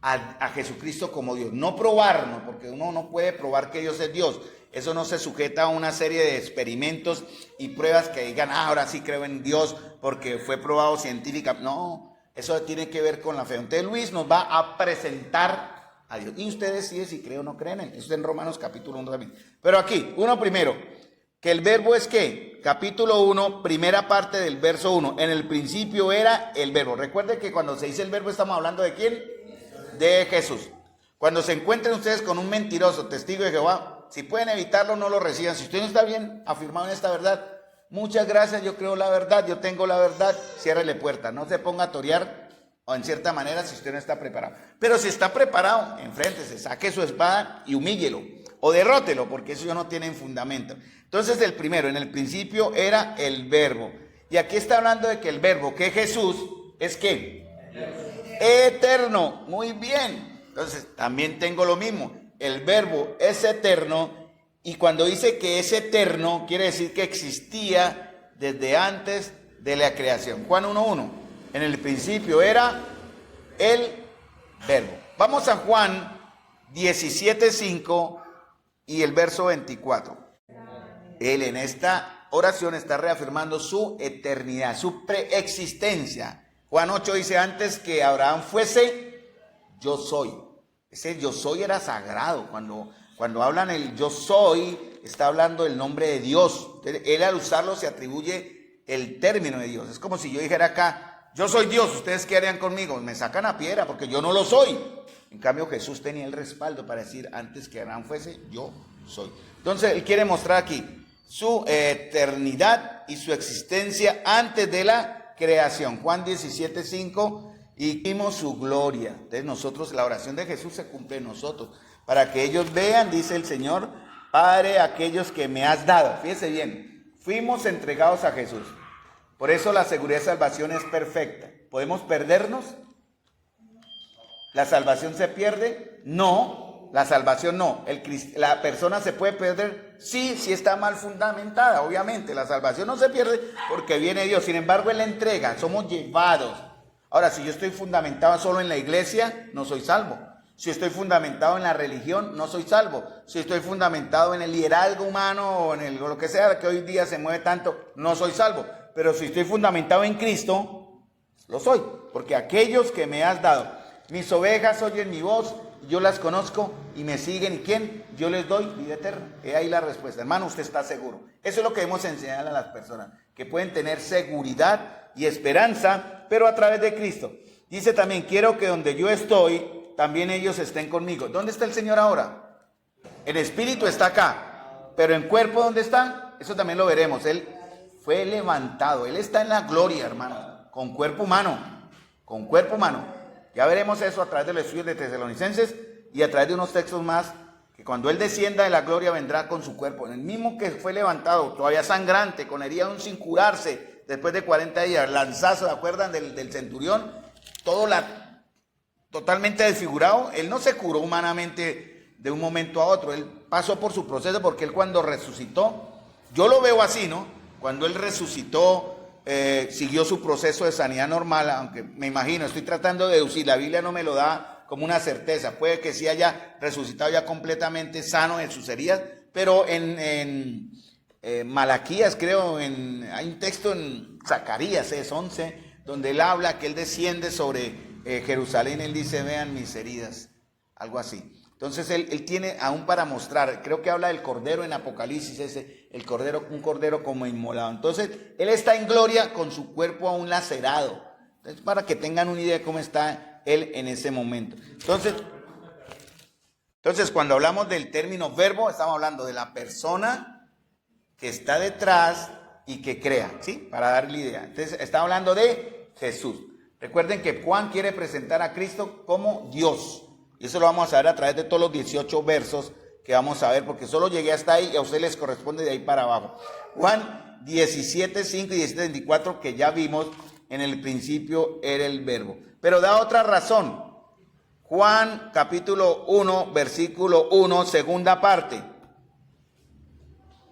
Speaker 1: a Jesucristo como Dios. No probarnos, porque uno no puede probar que Dios es Dios. Eso no se sujeta a una serie de experimentos y pruebas que digan, ahora sí creo en Dios porque fue probado científicamente. No, eso tiene que ver con la fe. Entonces Luis nos va a presentar a Dios. Y usted decide si cree o no creen en él. Eso es en Romanos capítulo 1 también. Pero aquí, uno primero, que el verbo es ¿qué? Capítulo 1, primera parte del verso 1. En el principio era el verbo. Recuerde que cuando se dice el verbo estamos hablando ¿de quién? De Jesús. Cuando se encuentren ustedes con un mentiroso, testigo de Jehová, si pueden evitarlo, no lo reciban. Si usted no está bien afirmado en esta verdad, muchas gracias, yo creo la verdad, yo tengo la verdad, ciérrele puerta. No se ponga a torear o en cierta manera si usted no está preparado. Pero si está preparado, enfréntese, saque su espada y humíllelo. O derrótelo, porque eso ya no tiene fundamento. Entonces el primero, en el principio era el verbo. Y aquí está hablando de que el verbo, que Jesús, es ¿qué? Eterno. Muy bien. Entonces también tengo lo mismo. El verbo es eterno, y cuando dice que es eterno, quiere decir que existía desde antes de la creación. Juan 1:1, en el principio era el verbo. Vamos a Juan 17:5 y el verso 24. Él en esta oración está reafirmando su eternidad, su preexistencia. Juan 8 dice, antes que Abraham fuese, yo soy. Ese yo soy era sagrado. Cuando hablan el yo soy, está hablando del nombre de Dios. Entonces, él al usarlo se atribuye el término de Dios. Es como si yo dijera acá, yo soy Dios, ¿ustedes qué harían conmigo? Me sacan a piedra porque yo no lo soy. En cambio Jesús tenía el respaldo para decir, antes que Abraham fuese, yo soy. Entonces él quiere mostrar aquí su eternidad y su existencia antes de la creación. Juan 17:5. Y vimos su gloria. Entonces nosotros, la oración de Jesús se cumple en nosotros. Para que ellos vean, dice el Señor, Padre, aquellos que me has dado. Fíjese bien, fuimos entregados a Jesús. Por eso la seguridad de salvación es perfecta. ¿Podemos perdernos? ¿La salvación se pierde? No, la salvación no. La persona se puede perder, sí, si está mal fundamentada, obviamente. La salvación no se pierde porque viene Dios. Sin embargo, Él la entrega, somos llevados. Ahora, si yo estoy fundamentado solo en la iglesia, no soy salvo. Si estoy fundamentado en la religión, no soy salvo. Si estoy fundamentado en el liderazgo humano o en lo que sea que hoy día se mueve tanto, no soy salvo. Pero si estoy fundamentado en Cristo, lo soy. Porque aquellos que me has dado, mis ovejas oyen mi voz, yo las conozco y me siguen. ¿Y quién? Yo les doy vida eterna. He ahí la respuesta. Hermano, usted está seguro. Eso es lo que debemos enseñar a las personas, que pueden tener seguridad y esperanza, pero a través de Cristo. Dice también, quiero que donde yo estoy, también ellos estén conmigo. ¿Dónde está el Señor ahora? El Espíritu está acá, pero en cuerpo, ¿dónde está? Eso también lo veremos. Él fue levantado, Él está en la gloria, hermano, con cuerpo humano, con cuerpo humano. Ya veremos eso a través de los estudios de Tesalonicenses y a través de unos textos más, que cuando Él descienda de la gloria vendrá con su cuerpo. El mismo que fue levantado, todavía sangrante, con herida aún sin curarse, después de 40 días, lanzazo, ¿se acuerdan del centurión? Totalmente desfigurado. Él no se curó humanamente de un momento a otro. Él pasó por su proceso, porque Él cuando resucitó, yo lo veo así, ¿no? Cuando Él resucitó, siguió su proceso de sanidad normal, aunque me imagino, estoy tratando de deducir, la Biblia no me lo da como una certeza. Puede que sí haya resucitado ya completamente sano en sus heridas, pero en Malaquías, creo, hay un texto en Zacarías 11, donde él habla que él desciende sobre Jerusalén. Él dice, vean mis heridas, algo así. Entonces él tiene aún para mostrar, creo que habla del cordero en Apocalipsis, el cordero, un cordero como inmolado. Entonces él está en gloria con su cuerpo aún lacerado. Entonces, para que tengan una idea de cómo está él en ese momento. Entonces cuando hablamos del término verbo, estamos hablando de la persona que está detrás y que crea, ¿sí? Para darle idea. Entonces, está hablando de Jesús. Recuerden que Juan quiere presentar a Cristo como Dios. Y eso lo vamos a ver a través de todos los 18 versos que vamos a ver, porque solo llegué hasta ahí y a ustedes les corresponde de ahí para abajo. Juan 17:5 y 17:24, que ya vimos, en el principio era el verbo. Pero da otra razón. Juan capítulo 1, versículo 1, segunda parte.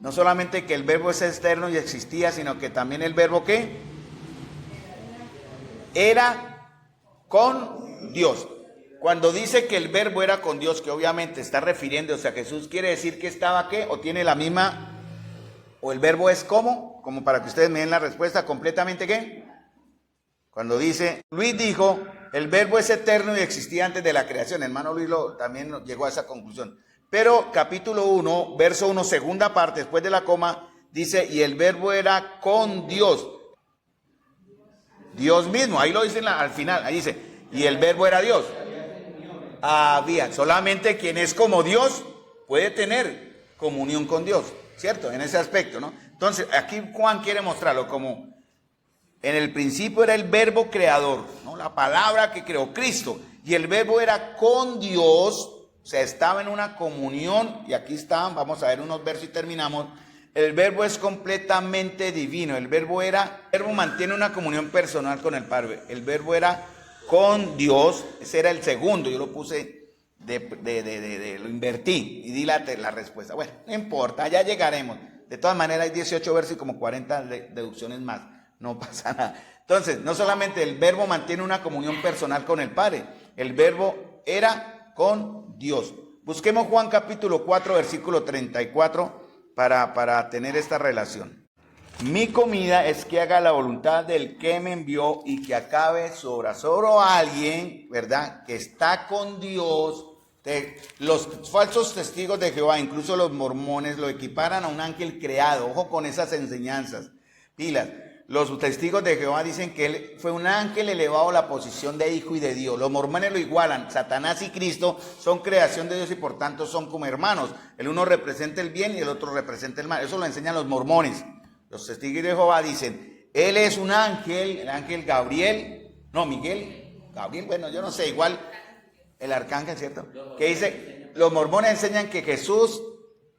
Speaker 1: No solamente que el verbo es eterno y existía, sino que también el verbo ¿qué? Era con Dios. Cuando dice que el verbo era con Dios, que obviamente está refiriendo, o sea, Jesús quiere decir que estaba ¿qué? O tiene la misma, o el verbo es como para que ustedes me den la respuesta completamente ¿qué? Cuando dice, Luis dijo, el verbo es eterno y existía antes de la creación. Hermano Luis también llegó a esa conclusión. Pero capítulo 1, verso 1, segunda parte, después de la coma, dice, y el verbo era con Dios. Dios mismo, ahí lo dicen al final, ahí dice, y el verbo era Dios. Había, solamente quien es como Dios puede tener comunión con Dios, ¿cierto? En ese aspecto, ¿no? Entonces, aquí Juan quiere mostrarlo como, en el principio era el verbo creador, ¿no? La palabra que creó Cristo, y el verbo era con Dios, o sea, estaba en una comunión, y aquí están, vamos a ver unos versos y terminamos. El verbo es completamente divino, el verbo mantiene una comunión personal con el Padre, el verbo era con Dios, ese era el segundo, yo lo puse, lo invertí y di la respuesta. Bueno, no importa, ya llegaremos. De todas maneras hay 18 versos y como 40 deducciones más, no pasa nada. Entonces, no solamente el verbo mantiene una comunión personal con el Padre, el verbo era con Dios. Busquemos Juan capítulo 4, versículo 34 para tener esta relación. Mi comida es que haga la voluntad del que me envió y que acabe su obra. Solo alguien, ¿verdad?, que está con Dios. Los falsos testigos de Jehová, incluso los mormones, lo equiparan a un ángel creado. Ojo con esas enseñanzas. Pilas. Los testigos de Jehová dicen que él fue un ángel elevado a la posición de hijo y de Dios. Los mormones lo igualan. Satanás y Cristo son creación de Dios y por tanto son como hermanos. El uno representa el bien y el otro representa el mal. Eso lo enseñan los mormones. Los testigos de Jehová dicen, él es un ángel, el ángel Gabriel, bueno, yo no sé, igual el arcángel, ¿cierto? Que dice, los mormones enseñan que Jesús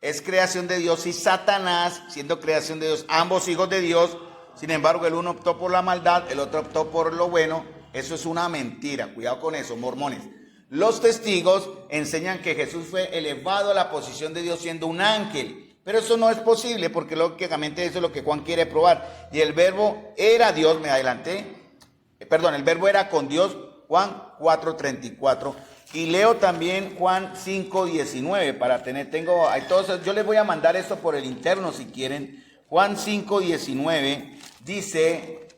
Speaker 1: es creación de Dios y Satanás, siendo creación de Dios, ambos hijos de Dios. Sin embargo, el uno optó por la maldad, el otro optó por lo bueno. Eso es una mentira, cuidado con eso, mormones. Los testigos enseñan que Jesús fue elevado a la posición de Dios siendo un ángel. Pero eso no es posible porque lógicamente eso es lo que Juan quiere probar. Y el verbo era Dios, el verbo era con Dios, Juan 4:34. Y leo también Juan 5:19 yo les voy a mandar esto por el interno si quieren. Juan 5:19 dice,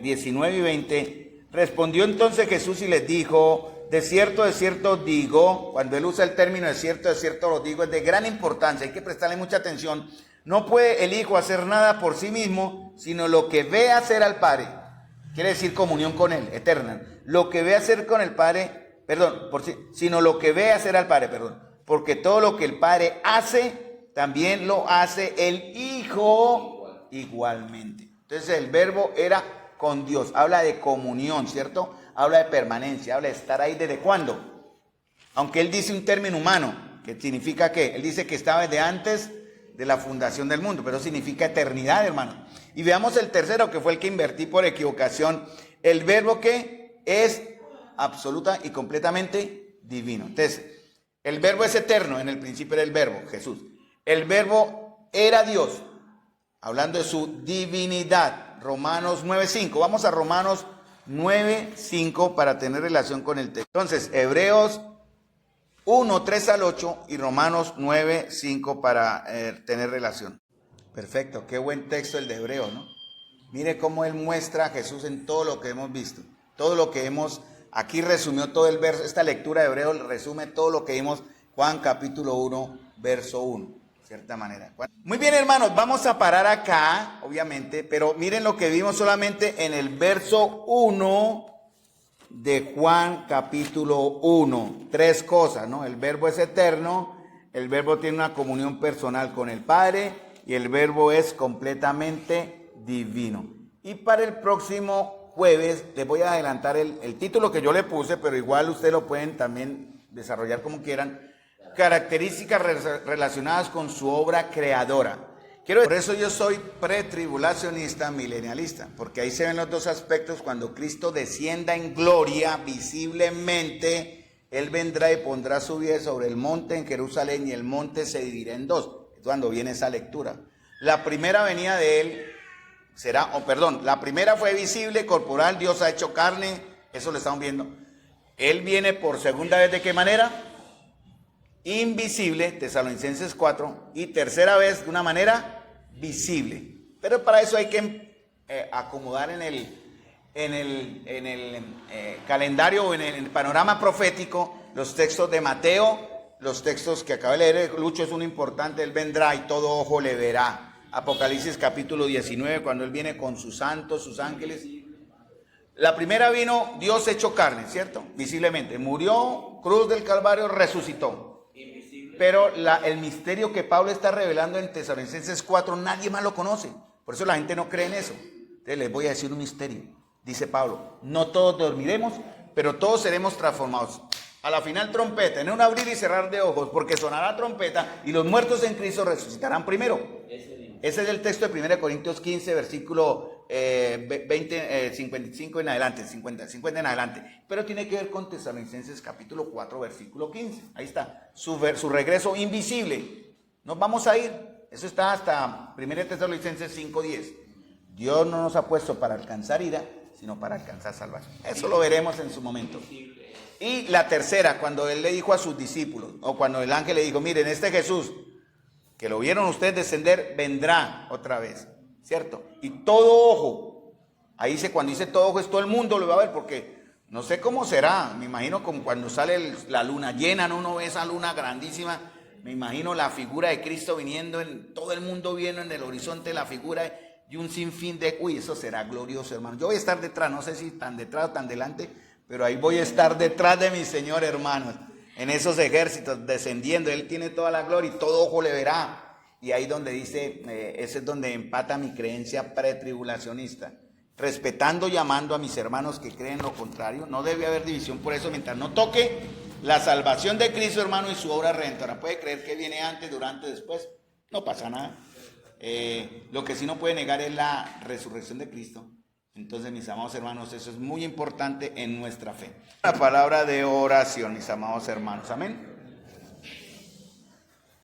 Speaker 1: 19 y 20, respondió entonces Jesús y les dijo, de cierto os digo, cuando él usa el término de cierto os digo, es de gran importancia, hay que prestarle mucha atención. No puede el Hijo hacer nada por sí mismo, sino lo que ve hacer al Padre. Quiere decir comunión con él, eterna. Lo que ve hacer con el Padre, sino lo que ve hacer al Padre, porque todo lo que el Padre hace, también lo hace el Hijo igualmente. Entonces el verbo era con Dios, habla de comunión, ¿cierto? Habla de permanencia, habla de estar ahí desde cuándo. Aunque él dice un término humano, que significa ¿qué? Él dice que estaba desde antes de la fundación del mundo, pero significa eternidad, hermano. Y veamos el tercero, que fue el que invertí por equivocación. El verbo que es absoluta y completamente divino. Entonces, el verbo es eterno, en el principio era el verbo, Jesús. El verbo era Dios, hablando de su divinidad. Romanos 9:5. Vamos a Romanos 9:5 para tener relación con el texto. Entonces, Hebreos 1:3 al 8 y Romanos 9:5 para tener relación. Perfecto, qué buen texto el de Hebreos, ¿no? Mire cómo él muestra a Jesús en todo lo que hemos visto. Todo lo que aquí resumió todo el verso, esta lectura de Hebreos resume todo lo que vimos Juan capítulo 1, verso 1, de cierta manera. Muy bien, hermanos, vamos a parar acá, obviamente, pero miren lo que vimos solamente en el verso 1 de Juan capítulo 1. 3 cosas, ¿no? El verbo es eterno, el verbo tiene una comunión personal con el Padre y el verbo es completamente divino. Y para el próximo jueves les voy a adelantar el título que yo le puse, pero igual ustedes lo pueden también desarrollar como quieran. Características relacionadas con su obra creadora. Por eso yo soy pretribulacionista milenialista, porque ahí se ven los dos aspectos cuando Cristo descienda en gloria visiblemente Él vendrá y pondrá su pie sobre el monte en Jerusalén y el monte se dividirá en dos. Cuando viene esa lectura. La primera venida de Él será, la primera fue visible, corporal, Dios ha hecho carne, eso lo estamos viendo. Él viene por segunda vez, ¿de qué manera? Invisible, Tesalonicenses 4, y tercera vez de una manera visible. Pero para eso hay que acomodar en el calendario o en el panorama profético los textos de Mateo, los textos que acaba de leer Lucho es un importante, Él vendrá y todo ojo le verá. Apocalipsis capítulo 19, cuando Él viene con sus santos, sus ángeles. La primera vino Dios hecho carne, ¿cierto? Visiblemente. Murió, cruz del Calvario, resucitó. Pero el misterio que Pablo está revelando en Tesalonicenses 4, nadie más lo conoce. Por eso la gente no cree en eso. Entonces les voy a decir un misterio. Dice Pablo, no todos dormiremos, pero todos seremos transformados. A la final trompeta, en un abrir y cerrar de ojos, porque sonará trompeta y los muertos en Cristo resucitarán primero. Ese es el texto de 1 Corintios 15, versículo 55 en adelante, 50 en adelante. Pero tiene que ver con Tesalonicenses capítulo 4, versículo 15. Ahí está, su regreso invisible. Nos vamos a ir. Eso está hasta 1 Tesalonicenses 5, 10. Dios no nos ha puesto para alcanzar ira, sino para alcanzar salvación. Eso lo veremos en su momento. Y la tercera, cuando Él le dijo a sus discípulos, o cuando el ángel le dijo, miren, este Jesús, que lo vieron ustedes descender, vendrá otra vez, ¿cierto? Y todo ojo, ahí cuando dice todo ojo es todo el mundo lo va a ver, porque no sé cómo será, me imagino como cuando sale la luna llena, ¿no? Uno ve esa luna grandísima, me imagino la figura de Cristo viniendo, todo el mundo viendo en el horizonte la figura y un sinfín de, eso será glorioso, hermano. Yo voy a estar detrás, no sé si tan detrás o tan delante, pero ahí voy a estar detrás de mi Señor, hermanos, en esos ejércitos descendiendo. Él tiene toda la gloria y todo ojo le verá. Y ahí donde dice, ese es donde empata mi creencia pretribulacionista. Respetando y amando a mis hermanos que creen lo contrario. No debe haber división por eso mientras no toque la salvación de Cristo, hermano, y su obra redentora. Puede creer que viene antes, durante, después. No pasa nada. Lo que sí no puede negar es la resurrección de Cristo. Entonces, mis amados hermanos, eso es muy importante en nuestra fe. La palabra de oración, mis amados hermanos. Amén.